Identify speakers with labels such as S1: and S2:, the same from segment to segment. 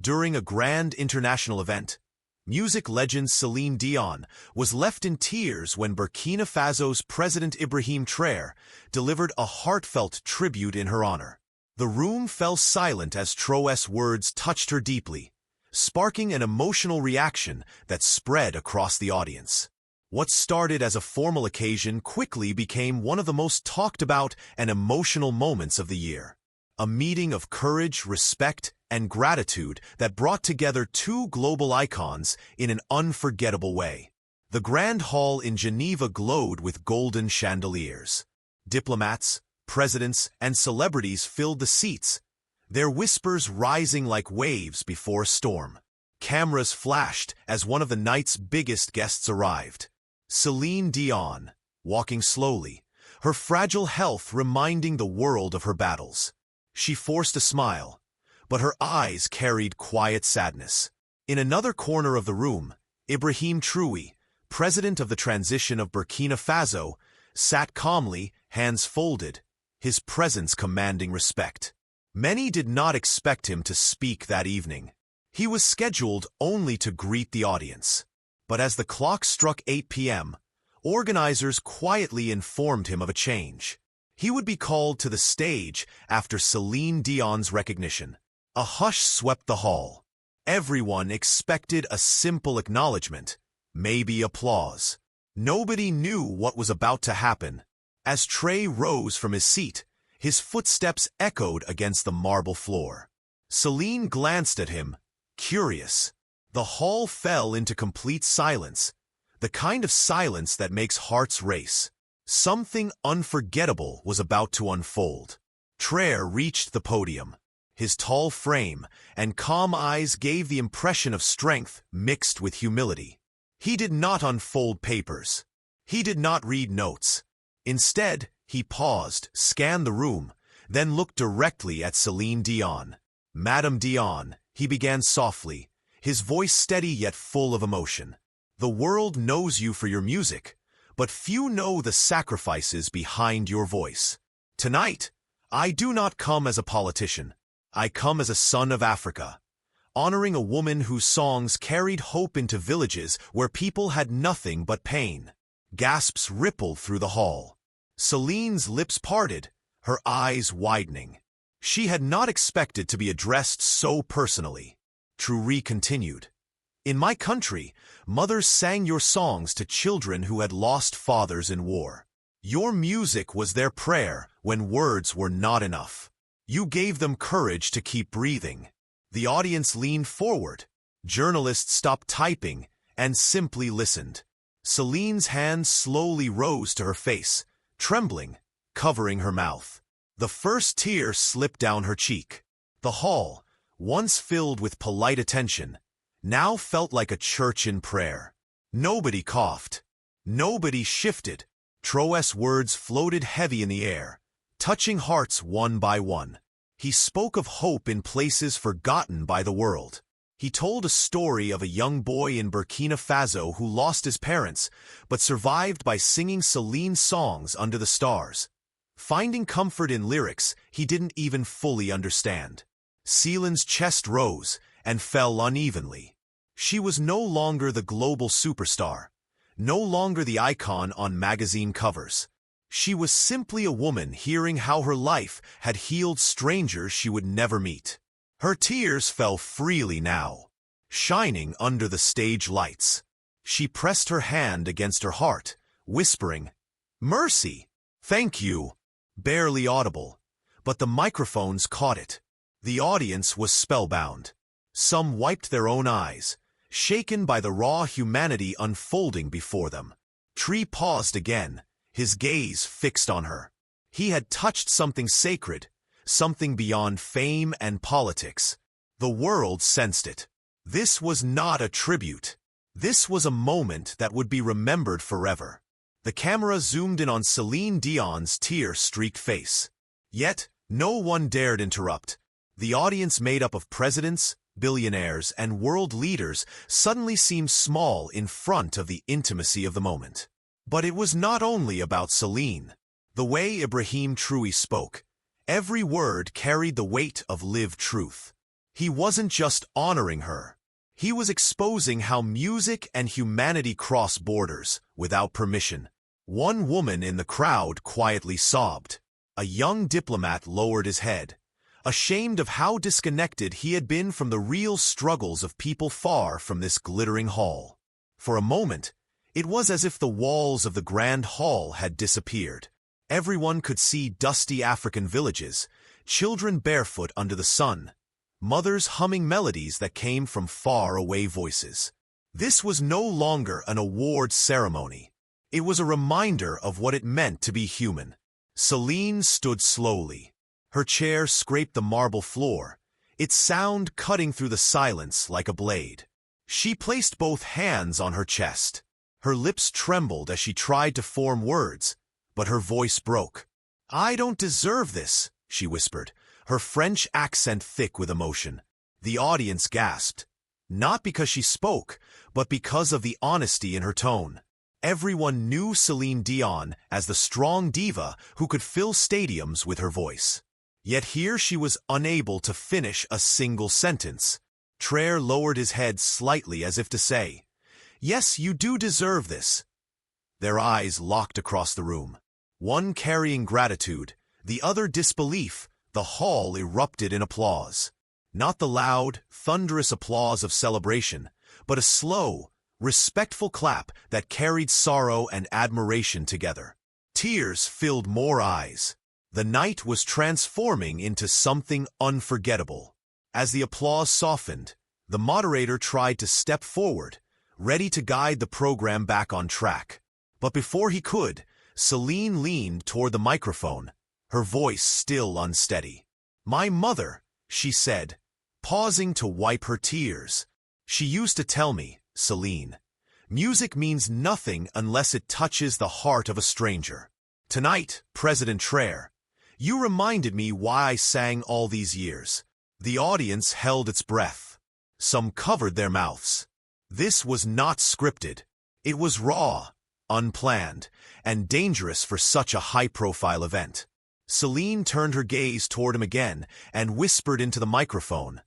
S1: During a grand international event, music legend Celine Dion was left in tears when Burkina Faso's President Ibrahim Traoré delivered a heartfelt tribute in her honor. The room fell silent as Traoré's words touched her deeply, sparking an emotional reaction that spread across the audience. What started as a formal occasion quickly became one of the most talked about and emotional moments of the year. A meeting of courage, respect, and gratitude that brought together two global icons in an unforgettable way. The Grand Hall in Geneva glowed with golden chandeliers. Diplomats, presidents, and celebrities filled the seats, their whispers rising like waves before a storm. Cameras flashed as one of the night's biggest guests arrived. Celine Dion, walking slowly, her fragile health reminding the world of her battles. She forced a smile, but her eyes carried quiet sadness. In another corner of the room, Ibrahim Traoré, president of the transition of Burkina Faso, sat calmly, hands folded, his presence commanding respect. Many did not expect him to speak that evening. He was scheduled only to greet the audience. But as the clock struck 8 p.m., organizers quietly informed him of a change. He would be called to the stage after Celine Dion's recognition. A hush swept the hall. Everyone expected a simple acknowledgement, maybe applause. Nobody knew what was about to happen. As Traoré rose from his seat, his footsteps echoed against the marble floor. Celine glanced at him, curious. The hall fell into complete silence, the kind of silence that makes hearts race. Something unforgettable was about to unfold. Traoré reached the podium. His tall frame and calm eyes gave the impression of strength mixed with humility. He did not unfold papers. He did not read notes. Instead, he paused, scanned the room, then looked directly at Celine Dion. "Madame Dion," he began softly, his voice steady yet full of emotion. "The world knows you for your music, but few know the sacrifices behind your voice. Tonight, I do not come as a politician. I come as a son of Africa, honoring a woman whose songs carried hope into villages where people had nothing but pain." Gasps rippled through the hall. Celine's lips parted, her eyes widening. She had not expected to be addressed so personally. Traoré continued, "In my country, mothers sang your songs to children who had lost fathers in war. Your music was their prayer when words were not enough. You gave them courage to keep breathing." The audience leaned forward. Journalists stopped typing and simply listened. Celine's hand slowly rose to her face, trembling, covering her mouth. The first tear slipped down her cheek. The hall, once filled with polite attention, now felt like a church in prayer. Nobody coughed. Nobody shifted. Traoré's words floated heavy in the air, touching hearts one by one. He spoke of hope in places forgotten by the world. He told a story of a young boy in Burkina Faso who lost his parents, but survived by singing Celine's songs under the stars. Finding comfort in lyrics he didn't even fully understand. Celine's chest rose and fell unevenly. She was no longer the global superstar, no longer the icon on magazine covers. She was simply a woman hearing how her life had healed strangers she would never meet. Her tears fell freely now, shining under the stage lights. She pressed her hand against her heart, whispering, "Mercy, thank you," barely audible, but the microphones caught it. The audience was spellbound. Some wiped their own eyes, shaken by the raw humanity unfolding before them. Traoré paused again, his gaze fixed on her. He had touched something sacred, something beyond fame and politics. The world sensed it. This was not a tribute. This was a moment that would be remembered forever. The camera zoomed in on Celine Dion's tear-streaked face. Yet, no one dared interrupt. The audience, made up of presidents, billionaires, and world leaders, suddenly seemed small in front of the intimacy of the moment. But it was not only about Celine. The way Ibrahim Traoré spoke, every word carried the weight of lived truth. He wasn't just honoring her. He was exposing how music and humanity cross borders without permission. One woman in the crowd quietly sobbed. A young diplomat lowered his head, ashamed of how disconnected he had been from the real struggles of people far from this glittering hall. For a moment, it was as if the walls of the grand hall had disappeared. Everyone could see dusty African villages, children barefoot under the sun, mothers humming melodies that came from far-away voices. This was no longer an award ceremony. It was a reminder of what it meant to be human. Celine stood slowly. Her chair scraped the marble floor, its sound cutting through the silence like a blade. She placed both hands on her chest. Her lips trembled as she tried to form words, but her voice broke. "I don't deserve this," she whispered, her French accent thick with emotion. The audience gasped, not because she spoke, but because of the honesty in her tone. Everyone knew Celine Dion as the strong diva who could fill stadiums with her voice. Yet here she was unable to finish a single sentence. Traoré lowered his head slightly as if to say, "Yes, you do deserve this." Their eyes locked across the room. One carrying gratitude, the other disbelief. The hall erupted in applause. Not the loud, thunderous applause of celebration, but a slow, respectful clap that carried sorrow and admiration together. Tears filled more eyes. The night was transforming into something unforgettable. As the applause softened, the moderator tried to step forward, ready to guide the program back on track. But before he could, Celine leaned toward the microphone, her voice still unsteady. "My mother," she said, pausing to wipe her tears. "She used to tell me, Celine, music means nothing unless it touches the heart of a stranger. Tonight, President Traoré, you reminded me why I sang all these years." The audience held its breath. Some covered their mouths. This was not scripted. It was raw, unplanned, and dangerous for such a high-profile event. Celine turned her gaze toward him again and whispered into the microphone,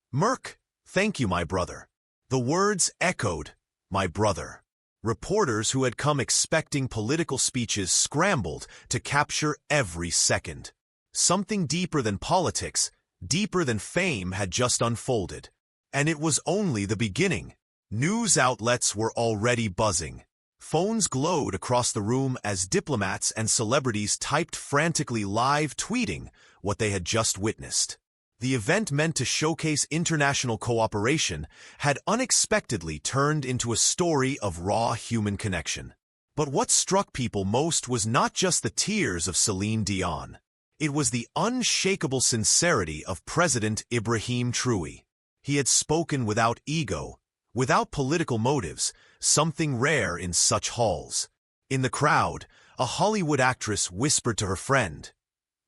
S1: "Merk, thank you, my brother." The words echoed, "My brother." Reporters who had come expecting political speeches scrambled to capture every second. Something deeper than politics, deeper than fame had just unfolded. And it was only the beginning. News outlets were already buzzing. Phones glowed across the room as diplomats and celebrities typed frantically live tweeting what they had just witnessed. The event meant to showcase international cooperation had unexpectedly turned into a story of raw human connection. But what struck people most was not just the tears of Celine Dion. It was the unshakable sincerity of President Ibrahim Traoré. He had spoken without ego, without political motives, something rare in such halls. In the crowd, a Hollywood actress whispered to her friend,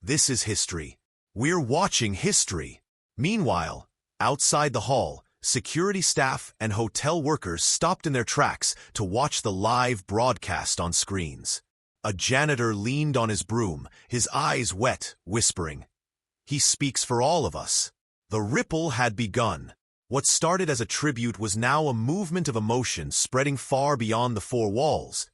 S1: "This is history. We're watching history." Meanwhile, outside the hall, security staff and hotel workers stopped in their tracks to watch the live broadcast on screens. A janitor leaned on his broom, his eyes wet, whispering, "He speaks for all of us." The ripple had begun. What started as a tribute was now a movement of emotion spreading far beyond the four walls.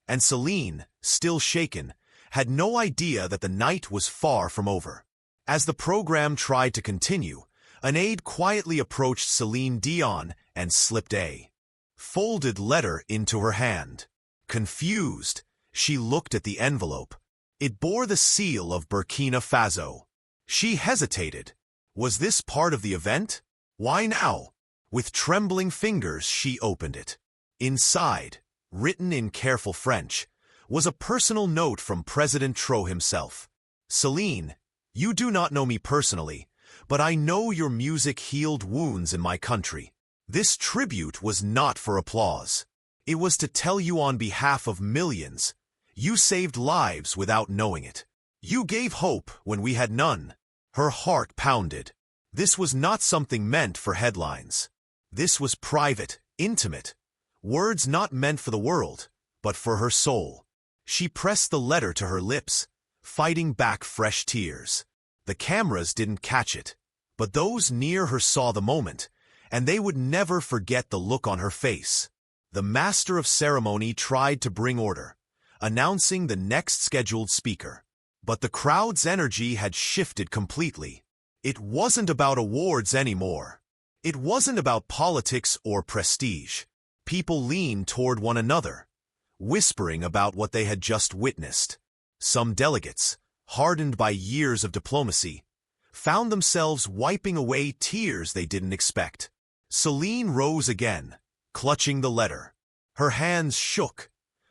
S1: And Celine, still shaken, had no idea that the night was far from over. As the program tried to continue, an aide quietly approached Celine Dion and slipped a folded letter into her hand. Confused, she looked at the envelope. It bore the seal of Burkina Faso. She hesitated. Was this part of the event? Why now? With trembling fingers, she opened it. Inside, written in careful French, was a personal note from President Traoré himself. "Celine, you do not know me personally, but I know your music healed wounds in my country. This tribute was not for applause. It was to tell you on behalf of millions. You saved lives without knowing it. You gave hope when we had none." Her heart pounded. This was not something meant for headlines. This was private, intimate. Words not meant for the world, but for her soul. She pressed the letter to her lips, fighting back fresh tears. The cameras didn't catch it, But those near her saw the moment, and they would never forget the look on her face. The master of ceremony tried to bring order, announcing the next scheduled speaker. But the crowd's energy had shifted completely. It wasn't about awards anymore. It wasn't about politics or prestige. People leaned toward one another, whispering about what they had just witnessed. Some delegates, hardened by years of diplomacy, found themselves wiping away tears they didn't expect. Celine rose again, clutching the letter. Her hands shook,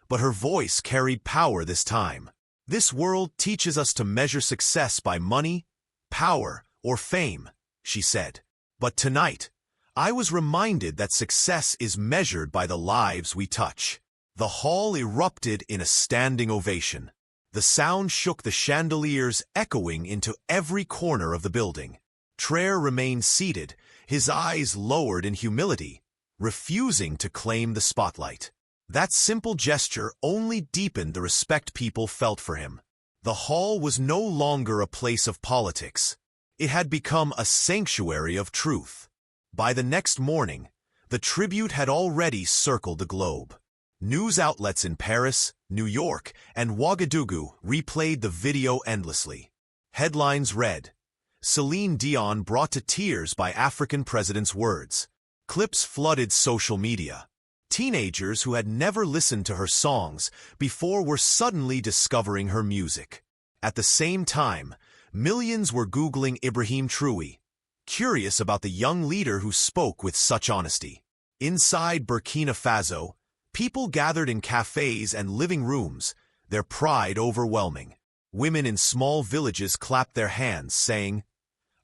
S1: but her voice carried power this time. This world teaches us to measure success by money, power, or fame, she said. But tonight, I was reminded that success is measured by the lives we touch. The hall erupted in a standing ovation. The sound shook the chandeliers, echoing into every corner of the building. Traoré remained seated, his eyes lowered in humility, refusing to claim the spotlight. That simple gesture only deepened the respect people felt for him. The hall was no longer a place of politics. It had become a sanctuary of truth. By the next morning, the tribute had already circled the globe. News outlets in Paris, New York, and Ouagadougou replayed the video endlessly. Headlines read, "Celine Dion brought to tears by African president's words." Clips flooded social media. Teenagers who had never listened to her songs before were suddenly discovering her music. At the same time, millions were Googling Ibrahim Traoré, curious about the young leader who spoke with such honesty. Inside Burkina Faso, people gathered in cafes and living rooms, their pride overwhelming. Women in small villages clapped their hands, saying,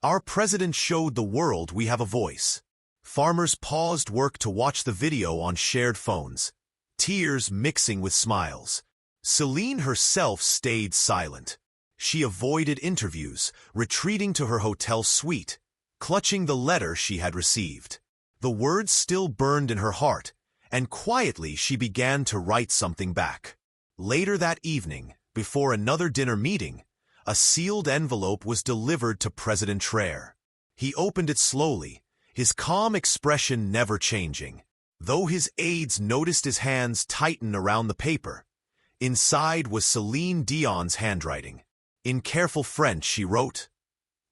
S1: "Our president showed the world we have a voice." Farmers paused work to watch the video on shared phones, tears mixing with smiles. Celine herself stayed silent. She avoided interviews, retreating to her hotel suite, clutching the letter she had received. The words still burned in her heart, and quietly she began to write something back. Later that evening, before another dinner meeting, a sealed envelope was delivered to President Traoré. He opened it slowly, his calm expression never changing. Though his aides noticed his hands tighten around the paper, inside was Celine Dion's handwriting. In careful French, she wrote,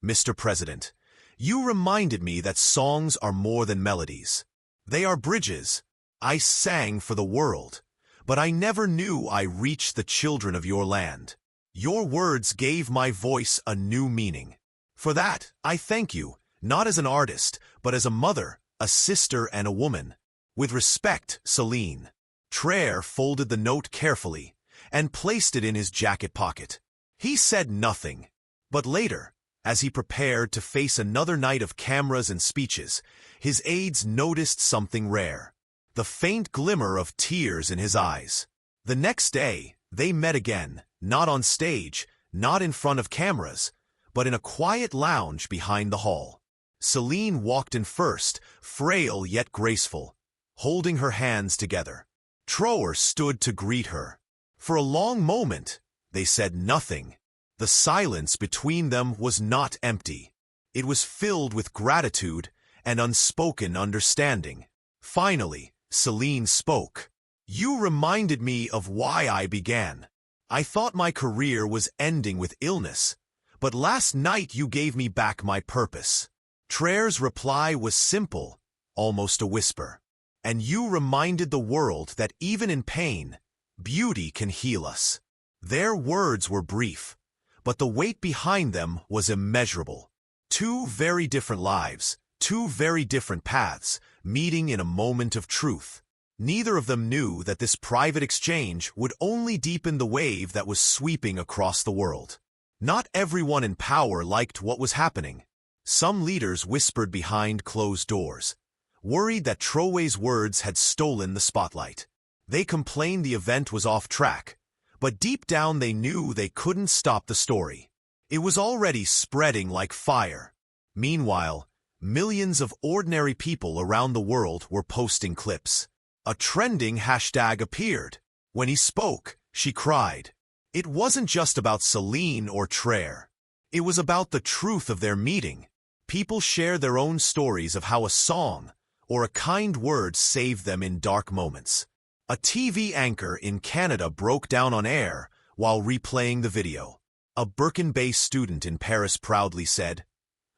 S1: "Mr. President, you reminded me that songs are more than melodies. They are bridges. I sang for the world, but I never knew I reached the children of your land. Your words gave my voice a new meaning. For that, I thank you, not as an artist, but as a mother, a sister, and a woman. With respect, Celine." Traoré folded the note carefully and placed it in his jacket pocket. He said nothing, but later, as he prepared to face another night of cameras and speeches, his aides noticed something rare: the faint glimmer of tears in his eyes. The next day, they met again, not on stage, not in front of cameras, but in a quiet lounge behind the hall. Celine walked in first, frail yet graceful, holding her hands together. Traoré stood to greet her. For a long moment, they said nothing. The silence between them was not empty. It was filled with gratitude and unspoken understanding. Finally, Celine spoke. "You reminded me of why I began. I thought my career was ending with illness, but last night you gave me back my purpose." Traoré's reply was simple, almost a whisper. "And you reminded the world that even in pain, beauty can heal us." Their words were brief, but the weight behind them was immeasurable. Two very different lives, two very different paths, meeting in a moment of truth. Neither of them knew that this private exchange would only deepen the wave that was sweeping across the world. Not everyone in power liked what was happening. Some leaders whispered behind closed doors, worried that Traoré's words had stolen the spotlight. They complained the event was off track, but deep down they knew they couldn't stop the story. It was already spreading like fire. Meanwhile, millions of ordinary people around the world were posting clips. A trending hashtag appeared. When he spoke, she cried. It wasn't just about Celine or Traoré. It was about the truth of their meeting. People share their own stories of how a song or a kind word saved them in dark moments. A TV anchor in Canada broke down on air while replaying the video. A Birkin-based student in Paris proudly said,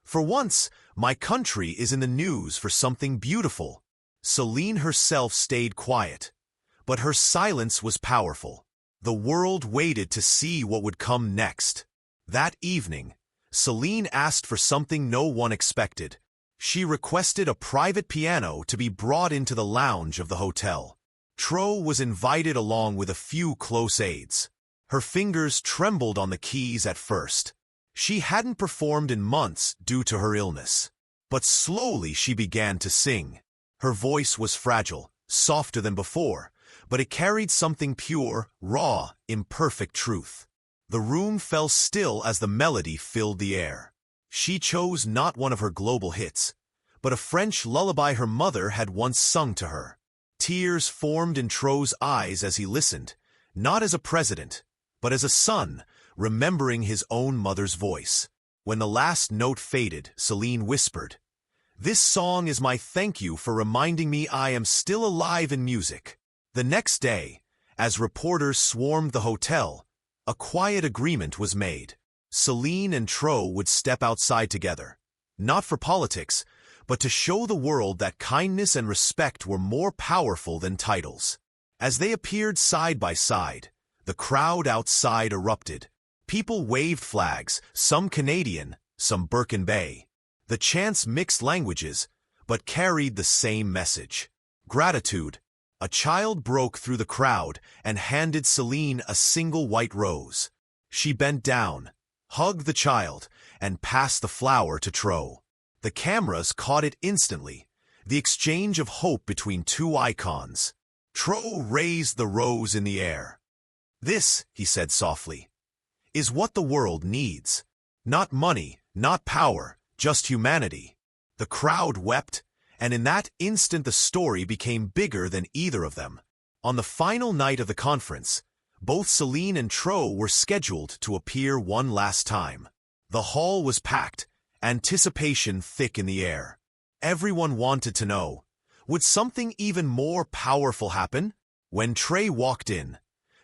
S1: "For once, my country is in the news for something beautiful." Celine herself stayed quiet, but her silence was powerful. The world waited to see what would come next. That evening, Celine asked for something no one expected. She requested a private piano to be brought into the lounge of the hotel. Traoré was invited along with a few close aides. Her fingers trembled on the keys at first. She hadn't performed in months due to her illness. But slowly she began to sing. Her voice was fragile, softer than before, but it carried something pure, raw, imperfect truth. The room fell still as the melody filled the air. She chose not one of her global hits, but a French lullaby her mother had once sung to her. Tears formed in Traoré's eyes as he listened, not as a president, but as a son, remembering his own mother's voice. When the last note faded, Celine whispered, "This song is my thank you for reminding me I am still alive in music." The next day, as reporters swarmed the hotel, a quiet agreement was made. Celine and Traoré would step outside together, not for politics, but to show the world that kindness and respect were more powerful than titles. As they appeared side by side, the crowd outside erupted. People waved flags, some Canadian, some Birkin-Bay. The chants mixed languages, but carried the same message: gratitude. A child broke through the crowd and handed Celine a single white rose. She bent down, hugged the child, and passed the flower to Traoré. The cameras caught it instantly, the exchange of hope between two icons. Traoré raised the rose in the air. "This," he said softly, "is what the world needs. Not money, not power, just humanity." The crowd wept, and in that instant the story became bigger than either of them. On the final night of the conference, both Celine and Traoré were scheduled to appear one last time. The hall was packed, anticipation thick in the air. Everyone wanted to know, would something even more powerful happen? When Traoré walked in,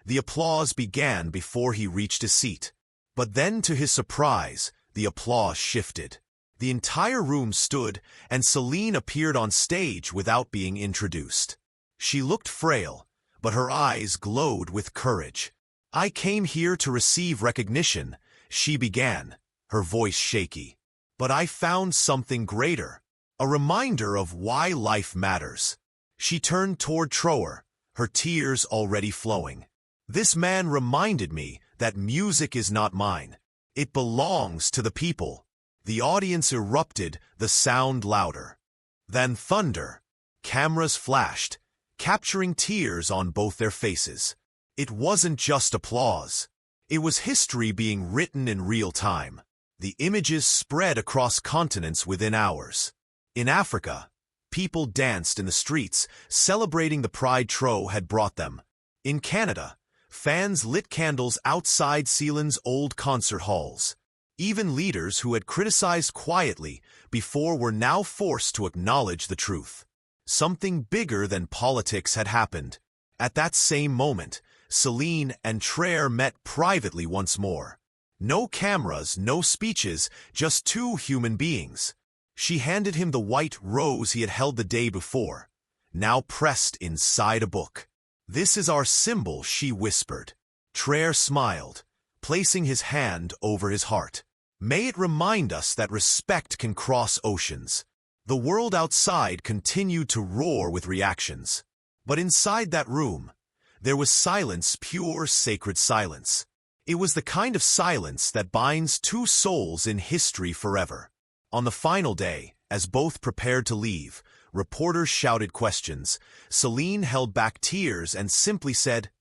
S1: the applause began before he reached his seat. But then, to his surprise, the applause shifted. The entire room stood, and Celine appeared on stage without being introduced. She looked frail, but her eyes glowed with courage. "I came here to receive recognition," she began, her voice shaky. "But I found something greater, a reminder of why life matters." She turned toward Traoré, her tears already flowing. "This man reminded me that music is not mine. It belongs to the people." The audience erupted, the sound louder than thunder. Cameras flashed, capturing tears on both their faces. It wasn't just applause. It was history being written in real time. The images spread across continents within hours. In Africa, people danced in the streets, celebrating the pride Traoré had brought them. In Canada, fans lit candles outside Celine's old concert halls. Even leaders who had criticized quietly before were now forced to acknowledge the truth. Something bigger than politics had happened. At that same moment, Celine and Traoré met privately once more. No cameras, no speeches, just two human beings. She handed him the white rose he had held the day before, now pressed inside a book. "This is our symbol," she whispered. Traoré smiled, placing his hand over his heart. "May it remind us that respect can cross oceans." The world outside continued to roar with reactions. But inside that room, there was silence, pure, sacred silence. It was the kind of silence that binds two souls in history forever. On the final day, as both prepared to leave, reporters shouted questions. Celine held back tears and simply said,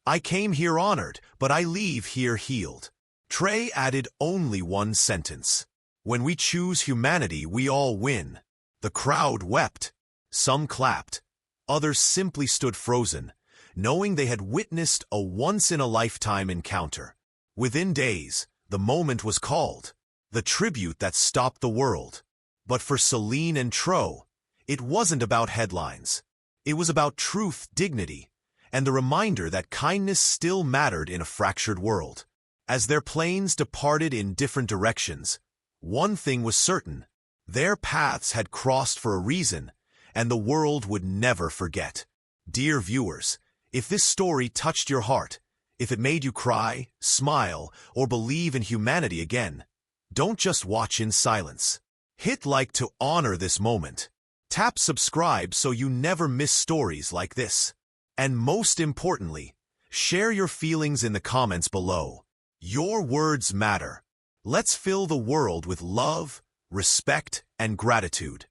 S1: "I came here honored, but I leave here healed." Traoré added only one sentence: "When we choose humanity, we all win." The crowd wept. Some clapped. Others simply stood frozen, knowing they had witnessed a once-in-a-lifetime encounter. Within days, the moment was called. the tribute that stopped the world. But for Celine and Tro, it wasn't about headlines. It was about truth, dignity, and the reminder that kindness still mattered in a fractured world. As their planes departed in different directions, one thing was certain: their paths had crossed for a reason, and the world would never forget. Dear viewers, if this story touched your heart, if it made you cry, smile, or believe in humanity again, don't just watch in silence. Hit like to honor this moment. Tap subscribe so you never miss stories like this. And most importantly, share your feelings in the comments below. Your words matter. Let's fill the world with love, respect, and gratitude.